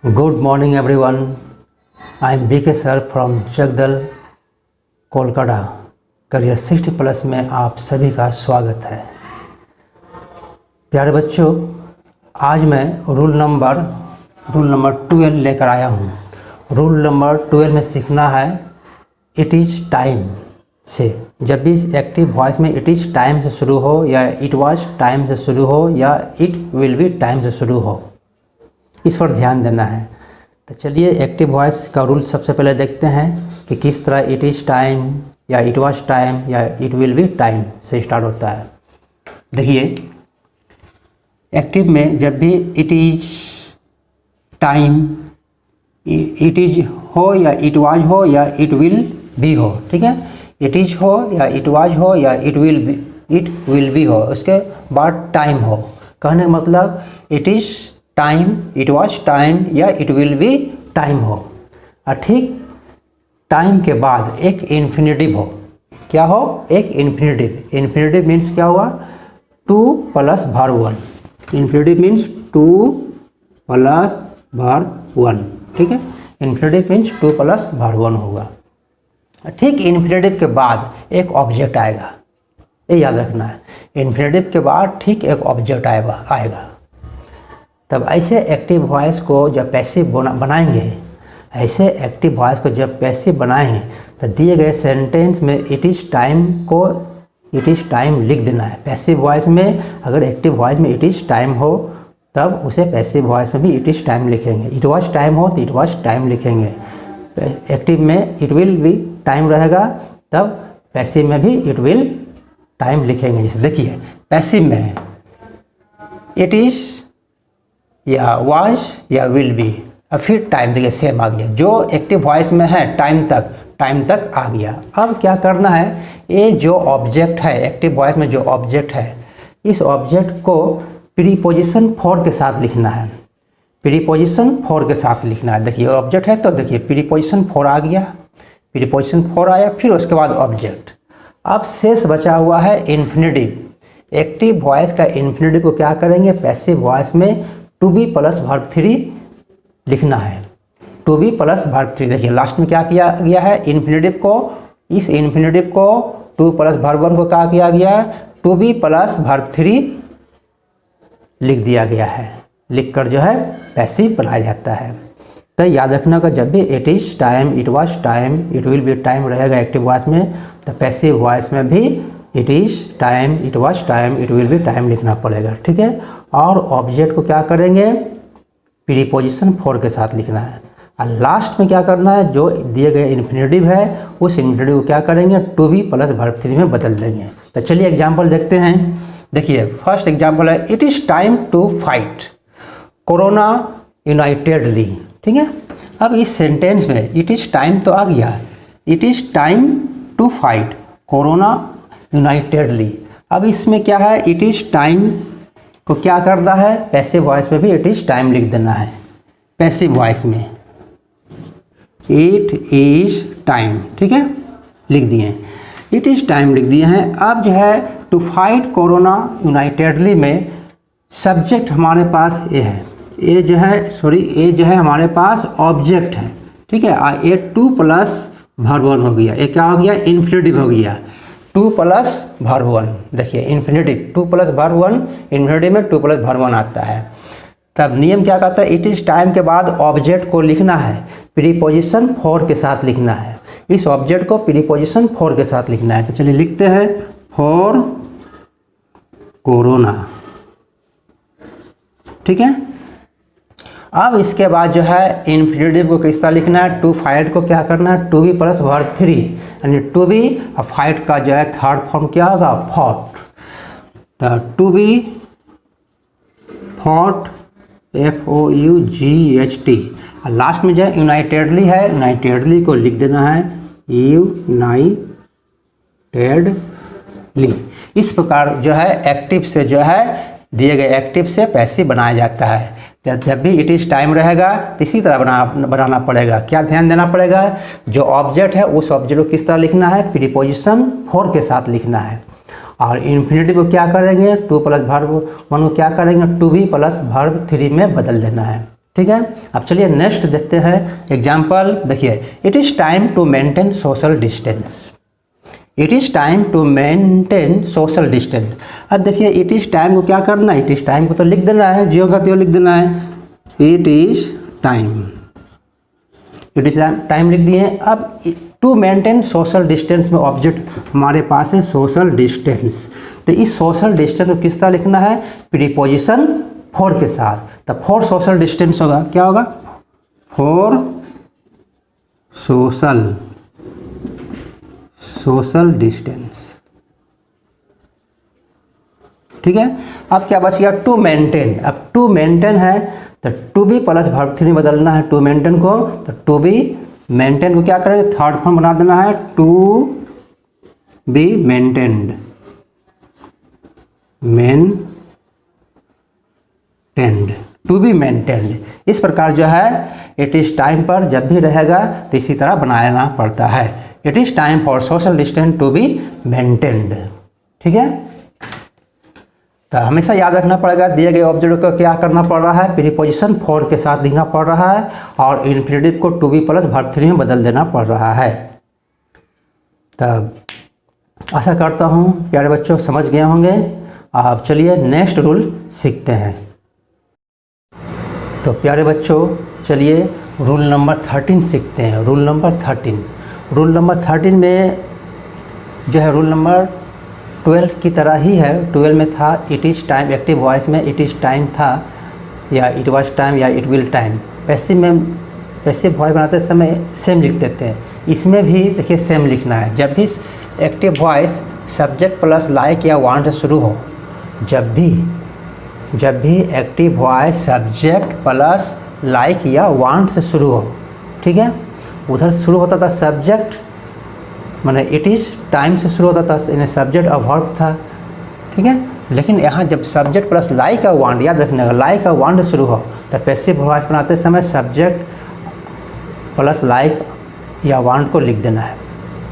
Good morning everyone. I am BK sir from Jagdal Kolkata. Career 60 plus में आप सभी का स्वागत है। प्यारे बच्चों, आज मैं रूल नंबर 12 लेकर आया हूँ। रूल नंबर 12 में सीखना है इट इज़ टाइम से। जब भी एक्टिव वॉइस में इट इज़ टाइम से शुरू हो या इट वाज टाइम से शुरू हो या इट विल बी टाइम से शुरू हो, इस पर ध्यान देना है। तो चलिए एक्टिव वॉइस का रूल सबसे पहले देखते हैं कि किस तरह इट इज़ टाइम या इट वाज टाइम या इट विल बी टाइम से स्टार्ट होता है। देखिए, एक्टिव में जब भी it is time, it is हो या इट वाज हो या इट विल बी हो, ठीक है, इट इज़ हो या इट वाज हो या इट विल बी हो, उसके बाद टाइम हो। कहने का मतलब it is time, it was time या इट विल बी टाइम हो। और ठीक टाइम के बाद एक इन्फिनेटिव हो। क्या हो? एक इन्फिनेटिव। इन्फिनेटिव मीन्स क्या हुआ? 2 + वर्ब 1। इन्फिनेटिव मीन्स 2 + वर्ब 1, ठीक है। इन्फिनेटिव मीन्स 2 + वर्ब 1 होगा। ठीक इन्फिनेटिव के बाद एक ऑब्जेक्ट आएगा, ये याद रखना है। इन्फिनेटिव के बाद ठीक एक ऑब्जेक्ट आएगा। तब ऐसे एक्टिव वॉइस को जब पैसिव बनाएंगे, ऐसे एक्टिव वॉइस को जब पैसिव बनाएं तो दिए गए सेंटेंस में इट इज़ टाइम को इट इज़ टाइम लिख देना है। पैसिव वॉइस में अगर एक्टिव वॉइस में इट इज़ टाइम हो तब उसे पैसिव वॉइस में भी इट इज़ टाइम लिखेंगे। इट वाज टाइम हो तो इट वाज टाइम लिखेंगे। एक्टिव में इट विल बी टाइम रहेगा तब पैसिव में भी इट विल टाइम लिखेंगे। जैसे देखिए, पैसिव में इट इज़ या वाज या विल बी, और फिर टाइम देखिए सेम आ गया। जो एक्टिव वॉइस में है टाइम तक आ गया। अब क्या करना है, ये जो ऑब्जेक्ट है एक्टिव वॉइस में, जो ऑब्जेक्ट है, इस ऑब्जेक्ट को प्रीपोजिशन फॉर के साथ लिखना है। प्रीपोजिशन फॉर के साथ लिखना है। देखिए ऑब्जेक्ट है तो देखिए प्रीपोजिशन फॉर आ गया, प्रीपोजिशन फॉर आया, फिर उसके बाद ऑब्जेक्ट। अब शेष बचा हुआ है इन्फिनेटिव। एक्टिव वॉइस का इन्फिनेटिव को क्या करेंगे, पैसिव वॉइस में टू बी + वर्ब 3 लिखना है। To be + verb 3। देखिए लास्ट में क्या किया गया है, इन्फिनेटिव को, इस इन्फिनेटिव को 2 + वर्ब 1 को क्या किया गया, टू बी + वर्ब 3 लिख दिया गया है। लिखकर जो है पैसिव बनाया जाता है। तो याद रखना का जब भी it is time, it was time, it will be time रहेगा एक्टिव वॉइस में, तो पैसिव वॉइस में भी it is time, it was time, it will be time लिखना पड़ेगा, ठीक है। और ऑब्जेक्ट को क्या करेंगे, प्रीपोजिशन फॉर के साथ लिखना है। और लास्ट में क्या करना है, जो दिए गए इन्फिनेटिव है उस इन्फिनेटिव को क्या करेंगे, टू बी + वर्ब 3 में बदल देंगे। तो चलिए एग्जाम्पल देखते हैं। देखिए फर्स्ट एग्जाम्पल है, it is time to fight corona unitedly, ठीक है। अब इस सेंटेंस में इट इज़ टाइम तो आ गया, it is time to fight corona unitedly. अब इसमें क्या है, इट इज़ टाइम को क्या करना है, पैसिव वॉइस में भी इट इज़ टाइम लिख देना है। पैसिव वॉइस में इट इज़ टाइम, ठीक है, लिख दिए, इट इज़ टाइम लिख दिए हैं। अब जो है टू फाइट कोरोना यूनाइटेडली में सब्जेक्ट हमारे पास ये है, ये जो है हमारे पास ऑब्जेक्ट है, ठीक है। ये 2 + वर्ब 1 हो गया, ये क्या हो गया, इन्फिनेटिव हो गया। 2 + वर्ब 1, देखिए इन्फिनेटिव 2 + वर्ब 1, इन्फिनेटिव में 2 + वर्ब 1 आता है। तब नियम क्या कहता है, इट इज़ टाइम के बाद ऑब्जेक्ट को लिखना है, प्रीपोजिशन फॉर के साथ लिखना है। इस ऑब्जेक्ट को प्रीपोजिशन फॉर के साथ लिखना है। तो चलिए लिखते हैं, फॉर कोरोना, ठीक है। अब इसके बाद जो है इन्फिनेटिव को किस तरह लिखना है, टू फाइट को क्या करना है, टू बी + वर्ब 3, यानी टू बी और फाइट का जो है थर्ड फॉर्म क्या होगा, फॉट। तो टू बी फॉट, FOUGHT। और लास्ट में जो है यूनाइटेडली है, यूनाइटेडली को लिख देना है यूनाइटेडली। इस प्रकार जो है एक्टिव से जो है दिए गए एक्टिव से पैसिव बनाया जाता है। जब भी इट इज़ टाइम रहेगा तो इसी तरह बनाना पड़ेगा। क्या ध्यान देना पड़ेगा, जो ऑब्जेक्ट है उस ऑब्जेक्ट को किस तरह लिखना है, प्रीपोजिशन फॉर के साथ लिखना है। और इन्फिनेटिव को क्या करेंगे, 2 + वर्ब 1 को क्या करेंगे, टू बी + वर्ब 3 में बदल देना है। ठीक है। अब चलिए नेक्स्ट देखते हैं एग्जाम्पल। देखिए, it is time to maintain social distance. It is time to maintain social distance. अब देखिए, इट इज़ टाइम को क्या करना है, इट इज़ टाइम को तो लिख देना है, जियो का त्यों लिख देना है, it is time, it is time लिख दिए। अब टू मेंटेन सोशल डिस्टेंस में ऑब्जेक्ट हमारे पास है सोशल डिस्टेंस। तो इस सोशल डिस्टेंस को किस तरह लिखना है, प्रीपोजिशन फॉर के साथ। तो फॉर सोशल डिस्टेंस होगा, क्या होगा, फॉर सोशल डिस्टेंस। ठीक है। अब क्या बच गया, टू मेंटेन। अब टू मेंटेन है तो to be plus verb three बदलना है टू मेंटेन को। तो टू बी मेंटेन को क्या करेंगे, थर्ड फॉर्म बना देना है, to be maintained, to be maintained. इस प्रकार जो है इट इज़ टाइम पर जब भी रहेगा तो इसी तरह बनाना पड़ता है, it is time for social distance to be maintained. ठीक है। तो हमेशा याद रखना पड़ेगा दिए गए ऑब्जेक्ट को क्या करना पड़ रहा है, प्रीपोजिशन फॉर के साथ लिखना पड़ रहा है और इन्फिनेटिव को to be plus verb three में बदल देना पड़ रहा है। तब आशा करता हूँ प्यारे बच्चों समझ गए होंगे। अब चलिए नेक्स्ट रूल सीखते हैं। तो प्यारे बच्चों चलिए रूल नंबर 13 सीखते हैं। रूल नंबर 13 में जो है रूल नंबर 12 की तरह ही है। 12 में था it is time, active voice में इट इज़ टाइम था या इट वाज टाइम या इट विल टाइम। पैसिव में पैसिव वॉइस बनाते समय सेम लिख देते हैं। इसमें भी देखिए सेम लिखना है। जब भी active voice subject plus like या वांट से शुरू हो, जब भी active voice subject plus like या वांट से शुरू हो, ठीक है। उधर शुरू होता था सब्जेक्ट माने इट इज़ टाइम से शुरू होता था, यानी सब्जेक्ट और वर्ब था, ठीक है। लेकिन यहाँ जब सब्जेक्ट प्लस लाइक और वांट, याद रखने का लाइक और वांट शुरू हो तो पैसिव वॉइस बनाते समय सब्जेक्ट प्लस लाइक या वांट को लिख देना है,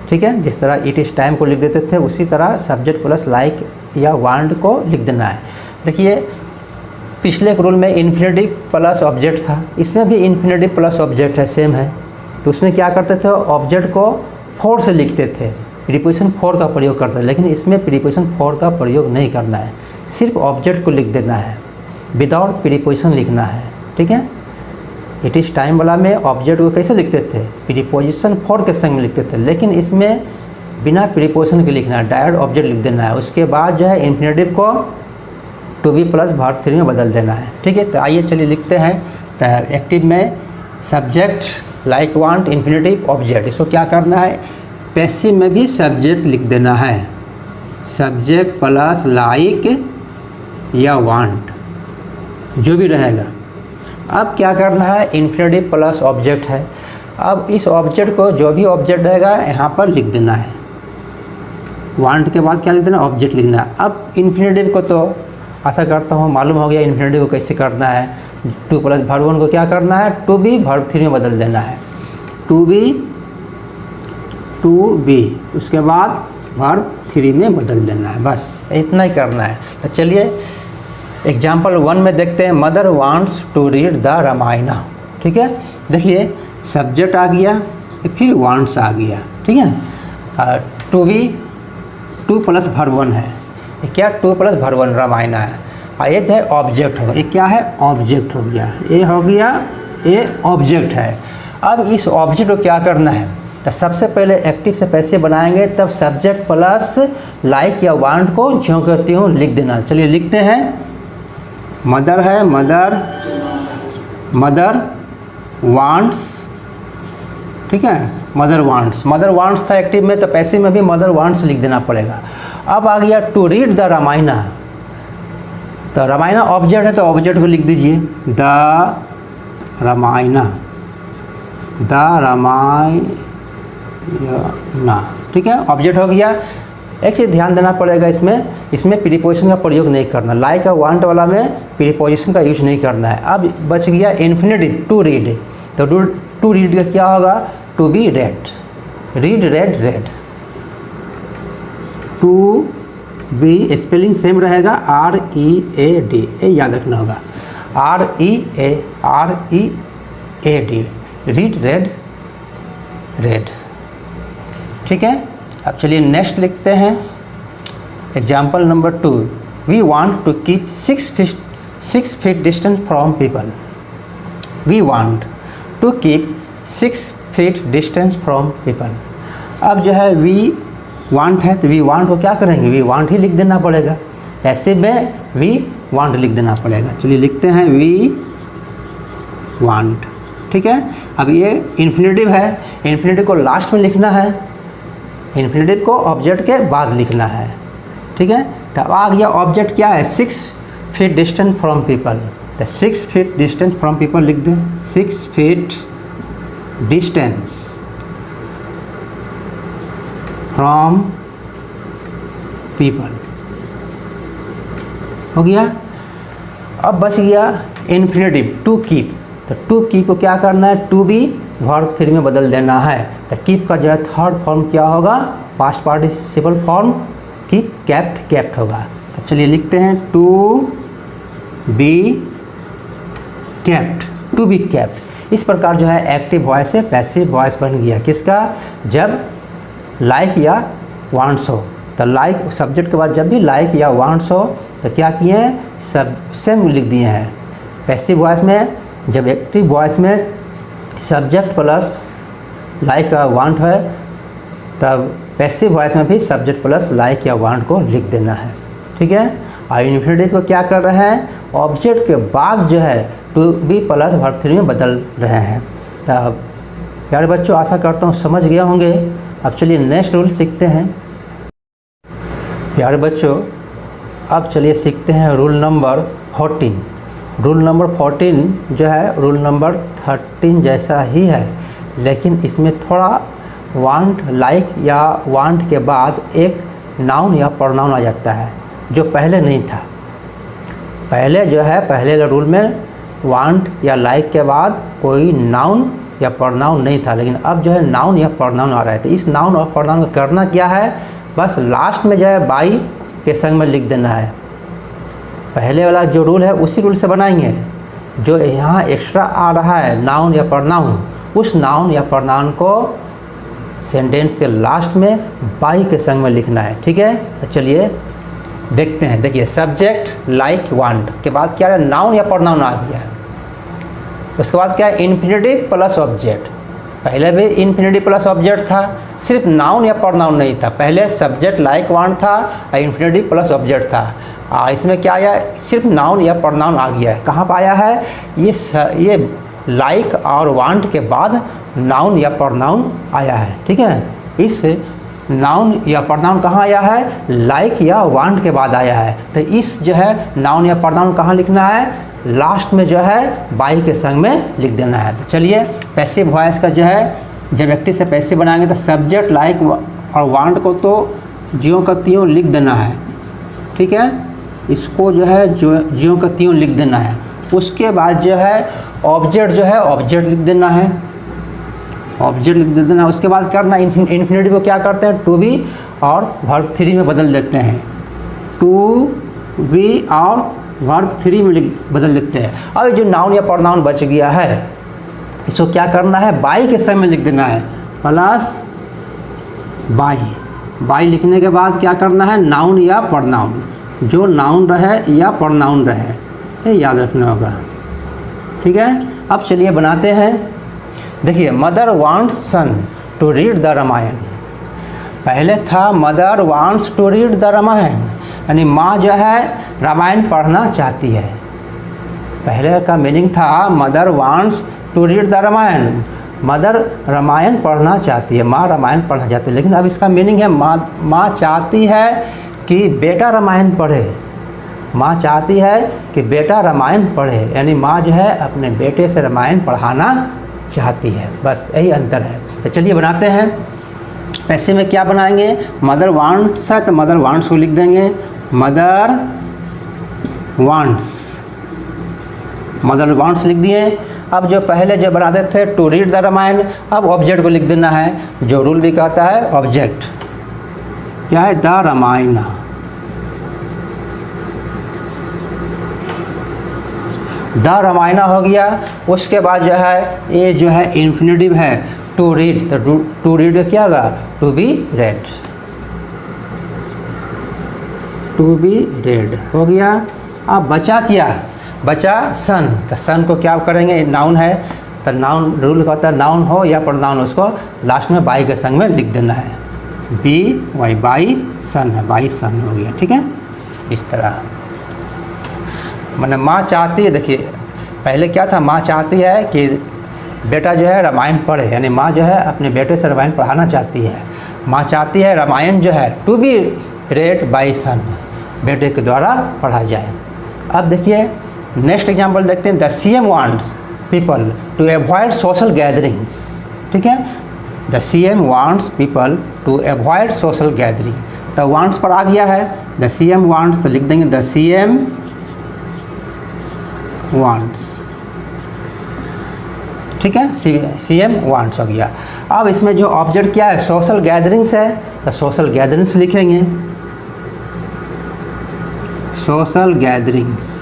ठीक है। जिस तरह इट इज़ टाइम को लिख देते थे उसी तरह सब्जेक्ट प्लस लाइक या वांट को लिख देना है। देखिए पिछले एक रूल में इन्फिनेटिव प्लस ऑब्जेक्ट था, इसमें भी इन्फिनेटिव प्लस ऑब्जेक्ट है, सेम है। तो उसमें क्या करते थे, ऑब्जेक्ट को फॉर से लिखते थे, प्रीपोजिशन फॉर का प्रयोग करते थे। लेकिन इसमें प्रीपोजिशन फॉर का प्रयोग नहीं करना है, सिर्फ ऑब्जेक्ट को लिख देना है, विदाउट प्रीपोजिशन लिखना है, ठीक है। इट इज़ टाइम वाला में ऑब्जेक्ट को कैसे लिखते थे, प्रीपोजिशन फॉर के संग में लिखते थे। लेकिन इसमें बिना प्रीपोजिशन के लिखना है, डायरेक्ट ऑब्जेक्ट लिख देना है। उसके बाद जो है इन्फिनेटिव को to be plus verb three में बदल देना है, ठीक है। तो आइए चलिए लिखते हैं। तो एक्टिव में subject like want infinitive object, इसको क्या करना है, पैसिव में भी सब्जेक्ट लिख देना है, सब्जेक्ट प्लस लाइक या वांट जो भी रहेगा। अब क्या करना है, इन्फिनेटिव प्लस ऑब्जेक्ट है। अब इस ऑब्जेक्ट को जो भी ऑब्जेक्ट रहेगा यहाँ पर लिख देना है, वांट के बाद क्या लिख देना, ऑब्जेक्ट लिखना है। अब इन्फिनेटिव को तो आशा करता हूँ मालूम हो गया इन्फिनेटिव को कैसे करना है। टू प्लस वर्ब वन को क्या करना है, टू बी वर्ब थ्री में बदल देना है, टू बी उसके बाद वर्ब थ्री में बदल देना है, बस इतना ही करना है। तो चलिए एग्जाम्पल 1 में देखते हैं। Mother wants to read the Ramayana, ठीक है। देखिए सब्जेक्ट आ गया फिर वांट्स आ गया, ठीक है। To be to plus verb one है, क्या to plus verb one Ramayana है। और ये है ऑब्जेक्ट होगा, ये क्या है, ऑब्जेक्ट हो गया, ये हो गया, ये ऑब्जेक्ट है। अब इस ऑब्जेक्ट को क्या करना है, तो सबसे पहले एक्टिव से पैसिव बनाएंगे, तब सब्जेक्ट प्लस लाइक या वांट को ज्यों के त्यों लिख देना। चलिए लिखते हैं। मदर है, मदर वांट्स, ठीक है, मदर वांट्स था एक्टिव में, तो पैसिव में भी मदर वांट्स लिख देना पड़ेगा। अब आ गया टू रीड द रामायणा, तो रामायणा ऑब्जेक्ट है तो ऑब्जेक्ट को लिख दीजिए, द रामायणा, ठीक है, ऑब्जेक्ट हो गया। एक चीज़ ध्यान देना पड़ेगा, इसमें प्रीपोजिशन का प्रयोग नहीं करना, लाइक और वांट वाला में प्रीपोजिशन का यूज नहीं करना है। अब बच गया इन्फिनेटिव टू रीड, तो टू रीड का क्या होगा, to be read, read, to be spelling same रहेगा, READ, ये याद रखना होगा। READ, read, read, read. ठीक है, अब चलिए नेक्स्ट लिखते हैं। Example number 2, we want to keep 6 feet distance from people. We want to keep 6 feet distance from people. अब जो है वी वांट है तो वी वांट को क्या करेंगे, वी वांट ही लिख देना पड़ेगा। पैसिव में वी वांट लिख देना पड़ेगा। चलिए लिखते हैं वी वांट। ठीक है, अब ये इन्फिनेटिव है, इन्फिनेटिव को लास्ट में लिखना है, इन्फिनेटिव को ऑब्जेक्ट के बाद लिखना है। ठीक है, तब आ गया ऑब्जेक्ट क्या है, 6 feet डिस्टेंस फ्रॉम पीपल। तो 6 feet डिस्टेंस फ्रॉम पीपल लिख दें, 6 feet डिस्टेंस फ्रॉम पीपल हो गया। अब बच गया इन्फिनेटिव टू कीप। तो टू कीप को क्या करना है, टू बी वर्ब 3 में बदल देना है। तो कीप का जो है थर्ड फॉर्म क्या होगा, past participle form keep, kept, kept होगा। तो चलिए लिखते हैं to be kept, to be kept. इस प्रकार जो है एक्टिव वॉइस से पैसिव वॉइस बन गया। किसका, जब लाइक या वांट्स हो। तो लाइक सब्जेक्ट के बाद जब भी लाइक या वांट्स हो तो क्या किए हैं, सब सेम लिख दिए हैं। पैसिव वॉइस में, जब एक्टिव वॉइस में सब्जेक्ट प्लस लाइक या वांट है, तब पैसिव वॉइस में भी सब्जेक्ट प्लस लाइक या वांट को लिख देना है। ठीक है, और इन्फिनेटिव को क्या कर रहे हैं, ऑब्जेक्ट के बाद जो है टू बी प्लस वर्ब 3 में बदल रहे हैं। तब प्यारे बच्चों, आशा करता हूँ समझ गए होंगे। अब चलिए नेक्स्ट रूल सीखते हैं। प्यारे बच्चों, अब चलिए सीखते हैं रूल नंबर 14। रूल नंबर 14 जो है रूल नंबर 13 जैसा ही है, लेकिन इसमें थोड़ा वांट, लाइक या वांट के बाद एक नाउन या प्रोनाउन आ जाता है, जो पहले नहीं था। पहले जो है, पहले रूल में वांट या लाइक के बाद कोई नाउन या प्रोनाउन नहीं था, लेकिन अब जो है नाउन या प्रोनाउन आ रहा है। तो इस नाउन और प्रोनाउन को करना क्या है, बस लास्ट में जो है बाई के संग में लिख देना है। पहले वाला जो रूल है उसी रूल से बनाएंगे। जो यहाँ एक्स्ट्रा आ रहा है नाउन या प्रोनाउन, उस नाउन या प्रोनाउन को सेंटेंस के लास्ट में बाई के संग में लिखना है। ठीक है, तो चलिए देखते हैं। देखिए, सब्जेक्ट लाइक वांट के बाद क्या है, नाउन या प्रोनाउन आ गया है। उसके बाद क्या है, इन्फिनेटिव प्लस ऑब्जेक्ट। पहले भी इन्फिनेटिव प्लस ऑब्जेक्ट था, सिर्फ नाउन या प्रोनाउन नहीं था। पहले सब्जेक्ट लाइक वांट था और इन्फिनेटिव प्लस ऑब्जेक्ट था। इसमें क्या आया, सिर्फ नाउन या प्रोनाउन आ गया है। कहाँ पर आया है, ये लाइक और वांट के बाद नाउन या प्रोनाउन आया है। ठीक है, इस नाउन या प्रोनाउन कहाँ आया है, लाइक या वांट के बाद आया है। तो इस जो है नाउन या प्रोनाउन कहाँ लिखना है, लास्ट में जो है बाई के संग में लिख देना है। तो चलिए, पैसिव वॉइस का जो है जब एक्टिव से पैसिव बनाएंगे तो सब्जेक्ट लाइक और वांट को तो ज्यों का त्यों लिख देना है। ठीक है, इसको जो है ज्यों का त्यों लिख देना है। उसके बाद जो है ऑब्जेक्ट जो है ऑब्जेक्ट लिख देना है, ऑब्जेक्ट लिख देना है। उसके बाद करना, इन्फिनेटिव को क्या करते हैं, टू बी और वर्ब 3 में बदल देते हैं। टू बी और वर्ब 3 में बदल देते हैं। अब जो नाउन या प्रोनाउन बच गया है, इसको क्या करना है, बाई के समय लिख देना है, प्लस बाई। बाई लिखने के बाद क्या करना है, नाउन या प्रोनाउन, जो नाउन रहे या प्रोनाउन रहे, ये याद रखना होगा। ठीक है, अब चलिए बनाते हैं। देखिए, mother wants son to read the Ramayan. पहले था mother wants to read the Ramayan, यानी माँ जो है रामायण पढ़ना चाहती है। पहले का मीनिंग था mother wants to read the Ramayan, mother Ramayan पढ़ना चाहती है, माँ रामायण पढ़ना चाहती है। लेकिन अब इसका मीनिंग है माँ चाहती है कि बेटा रामायण पढ़े, माँ चाहती है कि बेटा रामायण पढ़े, यानी माँ जो है अपने बेटे से रामायण पढ़ाना चाहती है। बस यही अंतर है। तो चलिए बनाते हैं। पैसे में क्या बनाएंगे, मदर वांट्स है तो मदर वांट्स को लिख देंगे, मदर वांट्स, मदर वांट्स लिख दिए। अब जो पहले जो बनाते थे टू रीड द रामायण, अब ऑब्जेक्ट को लिख देना है, जो रूल भी कहता है ऑब्जेक्ट क्या है, द रामायण। द रामायणा हो गया। उसके बाद जो है ये जो है इन्फिनेटिव है टू रीड, तो टू रीड क्या होगा, to be read, to be read हो गया। अब बचा क्या, बचा सन, तो सन को क्या करेंगे, नाउन है तो नाउन रूल कहता है नाउन हो या प्रोनाउन उसको लास्ट में बाई के संग में लिख देना है, बी वाई, बाई सन है, बाई सन हो गया। ठीक है, इस तरह मैंने माँ चाहती है, देखिए पहले क्या था, माँ चाहती है कि बेटा जो है रामायण पढ़े, यानी माँ जो है अपने बेटे से रामायण पढ़ाना चाहती है। माँ चाहती है रामायण जो है to be read by son, बेटे के द्वारा पढ़ा जाए। अब देखिए नेक्स्ट एग्जांपल देखते हैं, the CM wants people to avoid social gatherings. ठीक है, the CM wants people to avoid social gathering, तो वांट्स पर आ गया है, द सीएम वांट्स, तो लिख देंगे द सीएम वांट्स। ठीक है, सीएम वांट्स हो गया। अब इसमें जो ऑब्जेक्ट क्या है, सोशल गैदरिंग्स है, तो सोशल गैदरिंग्स लिखेंगे, सोशल गैदरिंग्स,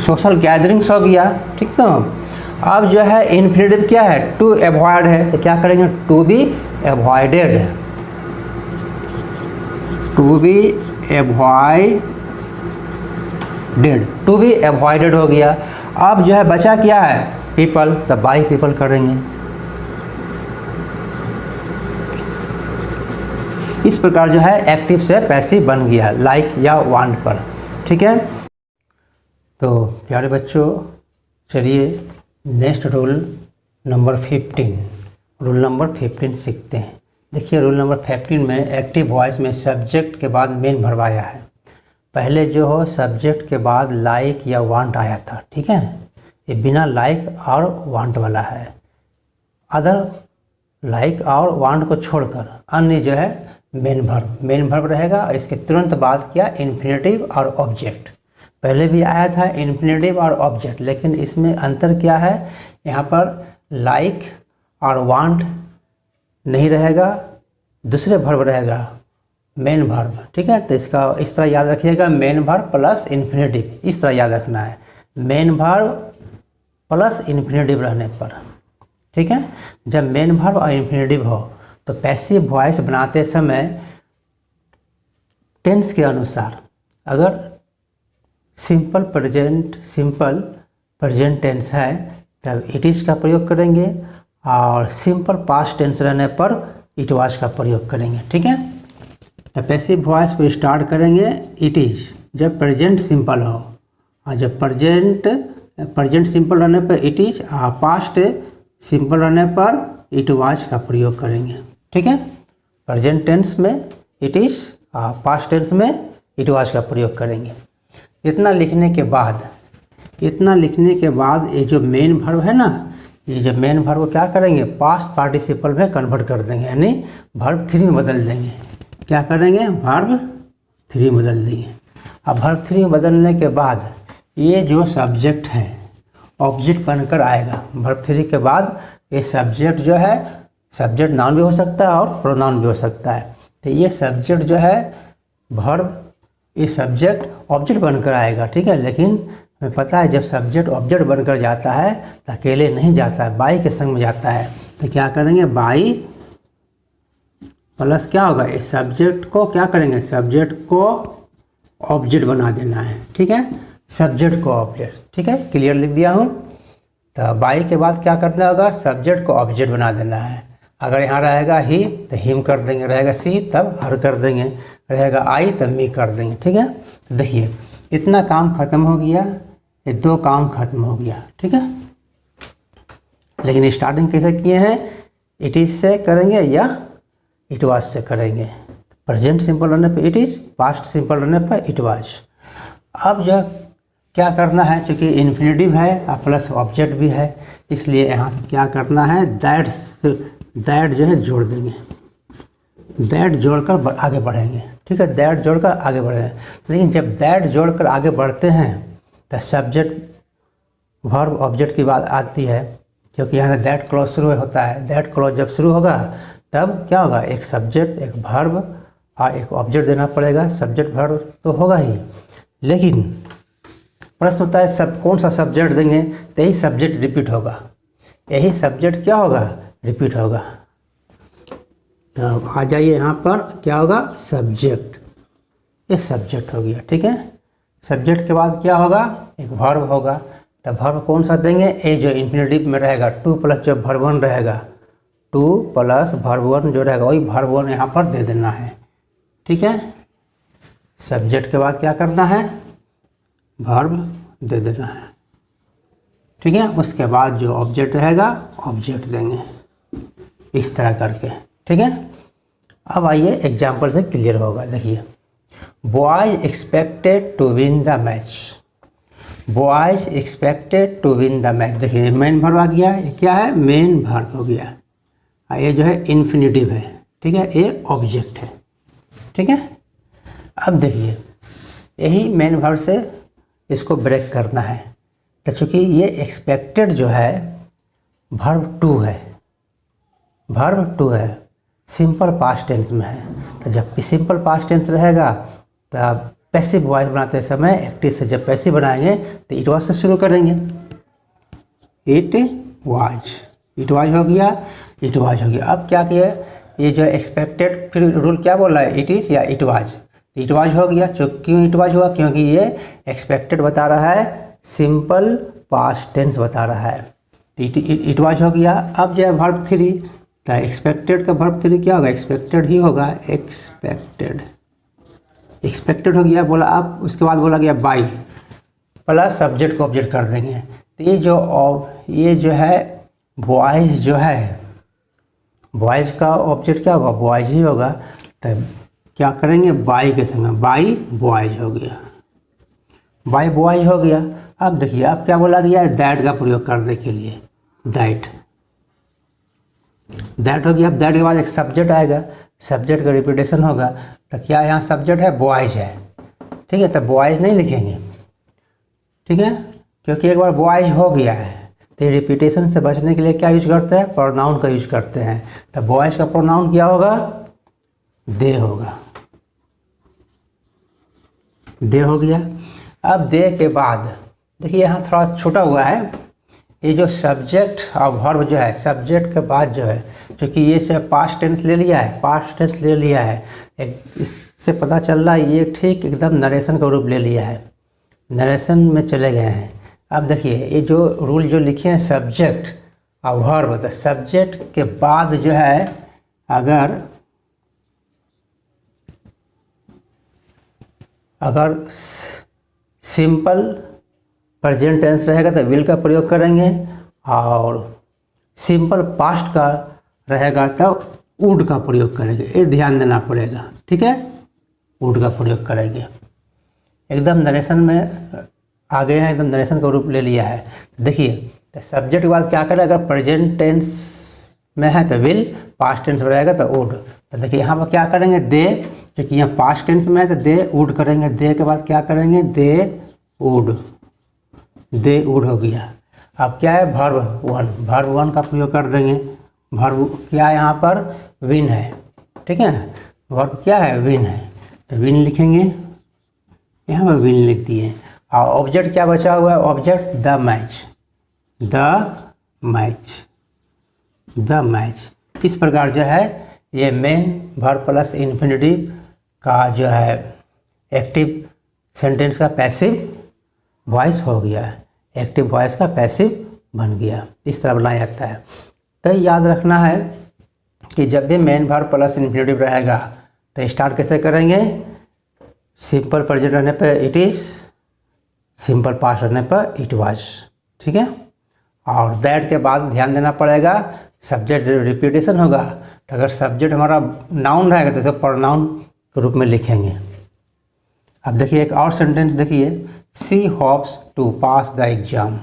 सोशल गैदरिंग्स हो गया। ठीक तो अब जो है इन्फिनेटिव क्या है, टू अवॉइड है, तो क्या करेंगे, to be avoided, to be avoided, to be avoided हो गया। अब जो है बचा क्या है, पीपल, तो बाई पीपल करेंगे। इस प्रकार जो है एक्टिव से पैसिव बन गया लाइक या वांट पर। ठीक है, तो प्यारे बच्चों चलिए next rule number 15, rule number 15 सीखते हैं। देखिए रूल नंबर 15 में एक्टिव वॉइस में सब्जेक्ट के बाद मेन वर्ब आया है। पहले जो हो सब्जेक्ट के बाद लाइक या वांट आया था। ठीक है, ये बिना लाइक और वांट वाला है, अदर लाइक और वांट को छोड़कर अन्य जो है मेन वर्ब रहेगा। इसके तुरंत बाद क्या, इन्फिनेटिव और ऑब्जेक्ट। पहले भी आया था इन्फिनेटिव और ऑब्जेक्ट, लेकिन इसमें अंतर क्या है, यहाँ पर लाइक और वांट नहीं रहेगा, दूसरे वर्ब रहेगा, मेन वर्ब। ठीक है, तो इसका इस तरह याद रखिएगा, मेन वर्ब प्लस इन्फिनेटिव, इस तरह याद रखना है, मेन वर्ब प्लस इन्फिनेटिव रहने पर। ठीक है, जब मेन वर्ब और इन्फिनेटिव हो तो पैसिव वॉइस बनाते समय टेंस के अनुसार, अगर सिंपल प्रेजेंट टेंस है तब इट इज़ का प्रयोग करेंगे, और सिंपल पास्ट टेंस रहने पर इट वाज का प्रयोग करेंगे। ठीक है, तो पैसिव वॉइस को स्टार्ट करेंगे इट इज़ जब प्रेजेंट सिंपल हो, और जब प्रेजेंट सिंपल रहने पर इट इज़, और पास्ट सिंपल रहने पर इट वाज का प्रयोग करेंगे। ठीक है, प्रेजेंट टेंस में इट इज़, पास्ट टेंस में इट वाज का प्रयोग करेंगे। इतना लिखने के बाद ये जो मेन वर्ब है ना, ये जो मेन वर्ब को क्या करेंगे, पास्ट पार्टिसिपल में कन्वर्ट कर देंगे, यानी वर्ब 3 में बदल देंगे। क्या करेंगे, वर्ब 3 में बदल देंगे। अब वर्ब 3 में बदलने के बाद ये जो सब्जेक्ट है ऑब्जेक्ट बनकर आएगा। वर्ब 3 के बाद ये सब्जेक्ट जो है, सब्जेक्ट नाउन भी हो सकता है और प्रोनाउन भी हो सकता है। तो ये सब्जेक्ट जो है वर्ब, ये सब्जेक्ट ऑब्जेक्ट बनकर आएगा। ठीक है, लेकिन हमें पता है जब सब्जेक्ट ऑब्जेक्ट बनकर जाता है तो अकेले नहीं जाता है, बाई के संग में जाता है। तो क्या करेंगे, बाई प्लस क्या होगा, इस सब्जेक्ट को क्या करेंगे, सब्जेक्ट को ऑब्जेक्ट बना देना है। ठीक है, सब्जेक्ट को ऑब्जेक्ट। ठीक है, क्लियर लिख दिया हूँ। तो बाई के बाद क्या करना होगा, सब्जेक्ट को ऑब्जेक्ट बना देना है। अगर यहाँ रहेगा ही तो हिम कर देंगे, रहेगा सी तब हर कर देंगे, रहेगा आई तब मी कर देंगे। ठीक है, तो देखिए इतना काम खत्म हो गया, ये 2 काम खत्म हो गया। ठीक है, लेकिन स्टार्टिंग कैसे किए हैं, इट इज़ से करेंगे या इट वाज से करेंगे। प्रेजेंट सिंपल रहने पर इट इज़, पास्ट सिंपल रहने पर इट वाज। अब जो क्या करना है, चूँकि इन्फिनेटिव है और प्लस ऑब्जेक्ट भी है, इसलिए यहाँ से क्या करना है, दैट जो है जोड़ देंगे, दैट जोड़कर आगे बढ़ेंगे। ठीक है, दैट जोड़कर आगे बढ़ेंगे। लेकिन जब दैट जोड़कर आगे बढ़ते हैं तो सब्जेक्ट वर्ब ऑब्जेक्ट की बात आती है, क्योंकि यहाँ से दैट क्लॉज शुरू होता है। दैट क्लॉज जब शुरू होगा तब क्या होगा, एक सब्जेक्ट, एक वर्ब और एक ऑब्जेक्ट देना पड़ेगा। सब्जेक्ट वर्ब तो होगा ही, लेकिन प्रश्न होता है सब कौन सा सब्जेक्ट देंगे, तो यही सब्जेक्ट रिपीट होगा, यही सब्जेक्ट क्या होगा, रिपीट होगा। तो आ जाइए यहाँ पर क्या होगा, सब्जेक्ट, ये सब्जेक्ट हो गया, ठीक है। सब्जेक्ट के बाद क्या होगा, एक वर्ब होगा, तो वर्ब कौन सा देंगे, ये जो इन्फिनेटिव में रहेगा 2 प्लस जो वर्ब 1 रहेगा, 2 प्लस वर्ब 1 जो रहेगा वही वर्ब 1 यहाँ पर दे देना है, ठीक है। सब्जेक्ट के बाद क्या करना है, वर्ब दे देना है, ठीक है। उसके बाद जो ऑब्जेक्ट रहेगा ऑब्जेक्ट देंगे, इस तरह करके, ठीक है। अब आइए एग्जाम्पल से क्लियर होगा। देखिए, boys expected to win the match, boys expected to win the match. देखिए मेन वर्ब आ गया, ये क्या है, मेन वर्ब हो गया, ये जो है इन्फिनेटिव है, ठीक है, ये ऑब्जेक्ट है, ठीक है। अब देखिए यही मेन वर्ब से इसको ब्रेक करना है, तो चूँकि ये एक्सपेक्टेड जो है वर्ब 2 है, वर्ब 2 है, सिंपल पास्ट टेंस में है, तो जब सिंपल पास्ट टेंस रहेगा तब पैसिव वॉइस बनाते समय एक्टिव से जब पैसिव बनाएंगे तो इट वाज से शुरू करेंगे, इट वाज हो गया, इट वाज हो गया। अब क्या किया, ये जो एक्सपेक्टेड फिर रूल क्या बोल रहा है, इट इज़ या इट वाज हो गया। क्यों इट वाज हुआ, क्योंकि ये एक्सपेक्टेड बता रहा है, सिंपल पास्ट टेंस बता रहा है, तो इट वाज हो गया। अब जो है वर्ब 3, तो एक्सपेक्टेड का वर्ब 3 क्या होगा, एक्सपेक्टेड ही होगा, एक्सपेक्टेड हो गया बोला। अब उसके बाद बोला गया बाई प्लस सब्जेक्ट को ऑब्जेक्ट कर देंगे, तो ये जो है बॉयज जो है, बॉयज का ऑब्जेक्ट क्या होगा, बॉयज ही होगा, तो क्या करेंगे, बाई के संग बाई बॉयज हो गया, बाई बॉयज हो गया। अब देखिए अब क्या बोला गया है, दैट का प्रयोग करने के लिए, दैट हो गया। अब दैट के बाद एक सब्जेक्ट आएगा, सब्जेक्ट का रिपीटेशन होगा, तो क्या यहाँ सब्जेक्ट है, बॉयज है, ठीक है, तो बॉयज नहीं लिखेंगे, ठीक है, क्योंकि एक बार बॉयज हो गया है, तो रिपीटेशन से बचने के लिए क्या यूज करते हैं, प्रोनाउन का यूज करते हैं। तो बॉयज का प्रोनाउन क्या होगा, दे होगा, दे हो गया। अब दे के बाद देखिए यहाँ थोड़ा छोटा हुआ है, ये जो सब्जेक्ट और वर्ब जो है, सब्जेक्ट के बाद जो है, क्योंकि ये से पास्ट टेंस ले लिया है, पास्ट टेंस ले लिया है, इससे पता चल रहा है ये ठीक एकदम नरेशन का रूप ले लिया है, नरेशन में चले गए हैं। अब देखिए ये जो रूल जो लिखे हैं सब्जेक्ट और वर्ब, तो सब्जेक्ट के बाद जो है अगर सिंपल प्रेजेंट टेंस रहेगा तो विल का प्रयोग करेंगे, और सिंपल पास्ट का रहेगा तो वुड का प्रयोग करेंगे, ये ध्यान देना पड़ेगा, ठीक है, वुड का प्रयोग करेंगे। एकदम नरेशन में आ गए हैं, एकदम नरेशन का रूप ले लिया है। देखिए तो सब्जेक्ट के बाद क्या करें, अगर प्रेजेंट टेंस में है तो विल, पास्ट टेंस में रहेगा तो वुड। तो देखिए यहाँ पर क्या करेंगे, दे, क्योंकि यहाँ पास्ट टेंस में है तो दे वुड करेंगे, दे के बाद क्या करेंगे, दे वुड हो गया। अब क्या है, वर्ब 1 का प्रयोग कर देंगे, वर्ब क्या है यहाँ पर, विन है, ठीक है, वर्ब क्या है, विन है, तो विन लिखेंगे, यहाँ पर विन लिख दिए। और ऑब्जेक्ट क्या बचा हुआ है, ऑब्जेक्ट द मैच। इस प्रकार जो है ये मेन वर्ब प्लस इन्फिनेटिव का जो है एक्टिव सेंटेंस का पैसिव वॉइस हो गया है, एक्टिव वॉइस का पैसिव बन गया, इस तरह बनाया जाता है। तो याद रखना है कि जब भी मेन वर्ब प्लस इन्फिनेटिव रहेगा तो स्टार्ट कैसे करेंगे, सिंपल प्रेजेंट रहने पर इट इज़, सिंपल पास्ट रहने पर इट वाज, ठीक है। और दैट के बाद ध्यान देना पड़ेगा, सब्जेक्ट रिपीटेशन होगा, तो अगर सब्जेक्ट हमारा नाउन रहेगा तो इसे प्रोनाउन के रूप में लिखेंगे। अब देखिए एक और सेंटेंस देखिए, she hopes to pass the exam.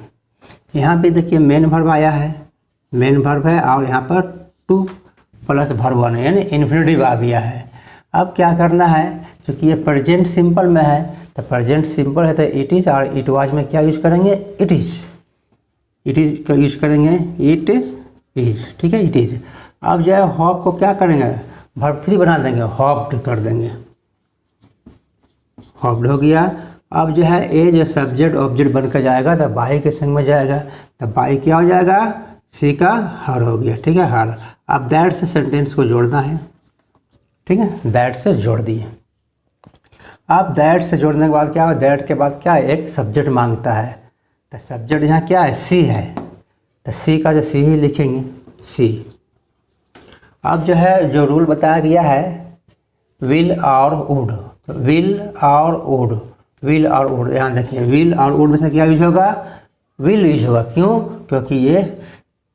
यहाँ पे देखिए मेन वर्ब आया है, मेन वर्ब है, और यहाँ पर 2 प्लस वर्ब 1 यानी इन्फिनेटिव आ गया है। अब क्या करना है, क्योंकि ये प्रेजेंट सिंपल में है, तो प्रेजेंट सिंपल है तो इट इज़, और इट वाज में क्या यूज करेंगे, इट इज़ का यूज करेंगे, इट इज़, ठीक है, इट इज़। अब जो है होप को क्या करेंगे, वर्ब 3 बना देंगे, होप्ड कर देंगे, होप्ड हो गया। अब जो है ए जो सब्जेक्ट ऑब्जेक्ट बनकर जाएगा तो बाई के संग में जाएगा, तो बाई क्या हो जाएगा, सी का हर हो गया, ठीक है, हर। अब दैट से सेंटेंस को जोड़ना है, ठीक है, दैट से जोड़ दिए। अब दैट से जोड़ने के बाद क्या है, दैट के बाद क्या है, एक सब्जेक्ट मांगता है, तो सब्जेक्ट यहाँ क्या है, सी है, तो सी का जो सी ही लिखेंगे, सी। अब जो है जो रूल बताया गया है विल और वुड, तो विल और वुड, विल और वुड, यहाँ देखिए विल और वुड में से क्या यूज होगा, विल यूज होगा। क्यों, क्योंकि ये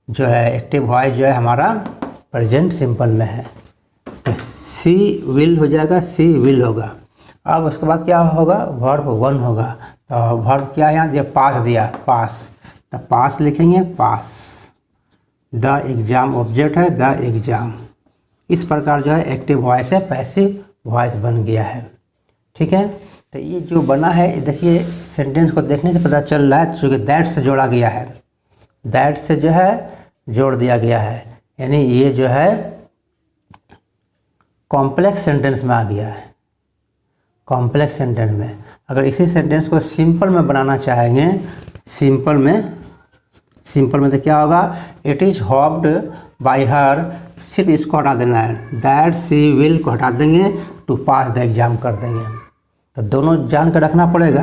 जो है एक्टिव वॉइस जो है हमारा प्रेजेंट सिंपल में है, तो सी विल हो जाएगा, सी विल होगा। अब उसके बाद क्या होगा, वर्ब वन होगा, तो वर्ब क्या है यहाँ दिया, पास दिया, पास, तो पास लिखेंगे, पास। द एग्ज़ाम ऑब्जेक्ट है, द एग्ज़ाम। इस प्रकार जो है एक्टिव वॉइस है, पैसिव वॉइस बन गया है, ठीक है। तो ये जो बना है देखिए सेंटेंस को देखने से पता चल रहा है, चूँकि दैट से जोड़ा गया है, दैट से जो है जोड़ दिया गया है, यानी ये जो है कॉम्प्लेक्स सेंटेंस में आ गया है, कॉम्प्लेक्स सेंटेंस में। अगर इसी सेंटेंस को सिंपल में बनाना चाहेंगे, सिंपल में तो क्या होगा, इट इज़ होप्ड बाय हर, सिर्फ इसको हटा देना है, दैट सी विल को हटा देंगे, टू पास द एग्ज़ाम कर देंगे। तो दोनों जान कर रखना पड़ेगा,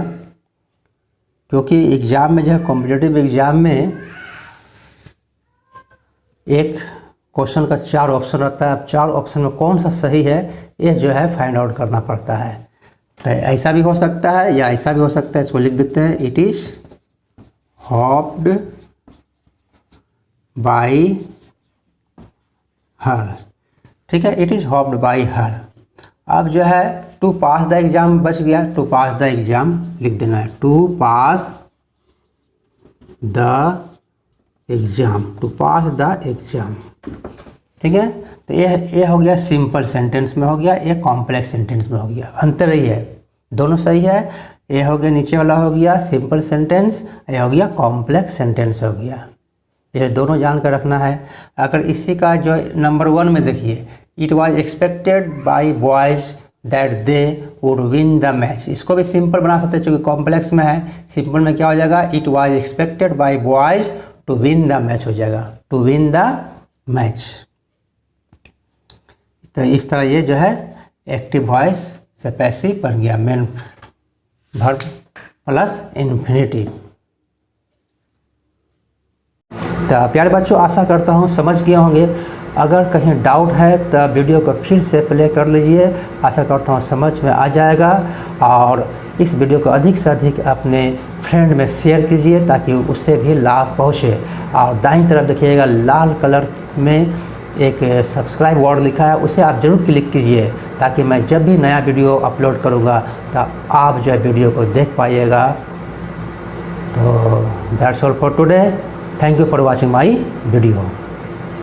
क्योंकि एग्ज़ाम में जो है कॉम्पिटिटिव एग्ज़ाम में एक क्वेश्चन का 4 ऑप्शन रहता है, अब 4 ऑप्शन में कौन सा सही है ये जो है फाइंड आउट करना पड़ता है। तो ऐसा भी हो सकता है या ऐसा भी हो सकता है, इसको लिख देते हैं, इट इज़ होप्ड बाय हर, ठीक है, इट इज़ होप्ड बाय हर। अब जो है टू पास द एग्ज़ाम बच गया, टू पास द एग्ज़ाम लिख देना है, to pass the exam, to pass the exam, ठीक है। तो ये हो गया सिंपल सेंटेंस में हो गया, ये कॉम्प्लेक्स सेंटेंस में हो गया, अंतर ही है, दोनों सही है। ये हो गया नीचे वाला हो गया सिंपल सेंटेंस, ये हो गया कॉम्प्लेक्स सेंटेंस हो गया, ये दोनों जान कर रखना है। अगर इसी का जो नंबर 1 में देखिए, it was expected by boys that they would win the match, इसको भी सिंपल बना सकते हैं, चूँकि कॉम्प्लेक्स में है। सिंपल में क्या हो जाएगा, it was expected by boys to win the match हो जाएगा, टू विन द मैच। तो इस तरह ये जो है एक्टिव वॉइस से पैसिव बन गया, मेन वर्ब प्लस इन्फिनिटिव। तो प्यारे बच्चों, आशा करता हूँ समझ गए होंगे। अगर कहीं डाउट है तो वीडियो को फिर से प्ले कर लीजिए, आशा करता हूँ समझ में आ जाएगा। और इस वीडियो को अधिक से अधिक अपने फ्रेंड में शेयर कीजिए ताकि उससे भी लाभ पहुँचे। और दाईं तरफ देखिएगा लाल कलर में एक सब्सक्राइब वर्ड लिखा है, उसे आप ज़रूर क्लिक कीजिए ताकि मैं जब भी नया वीडियो अपलोड करूँगा तो आप जो है वीडियो को देख पाइएगा। तो that's all for today, thank you for watching my video.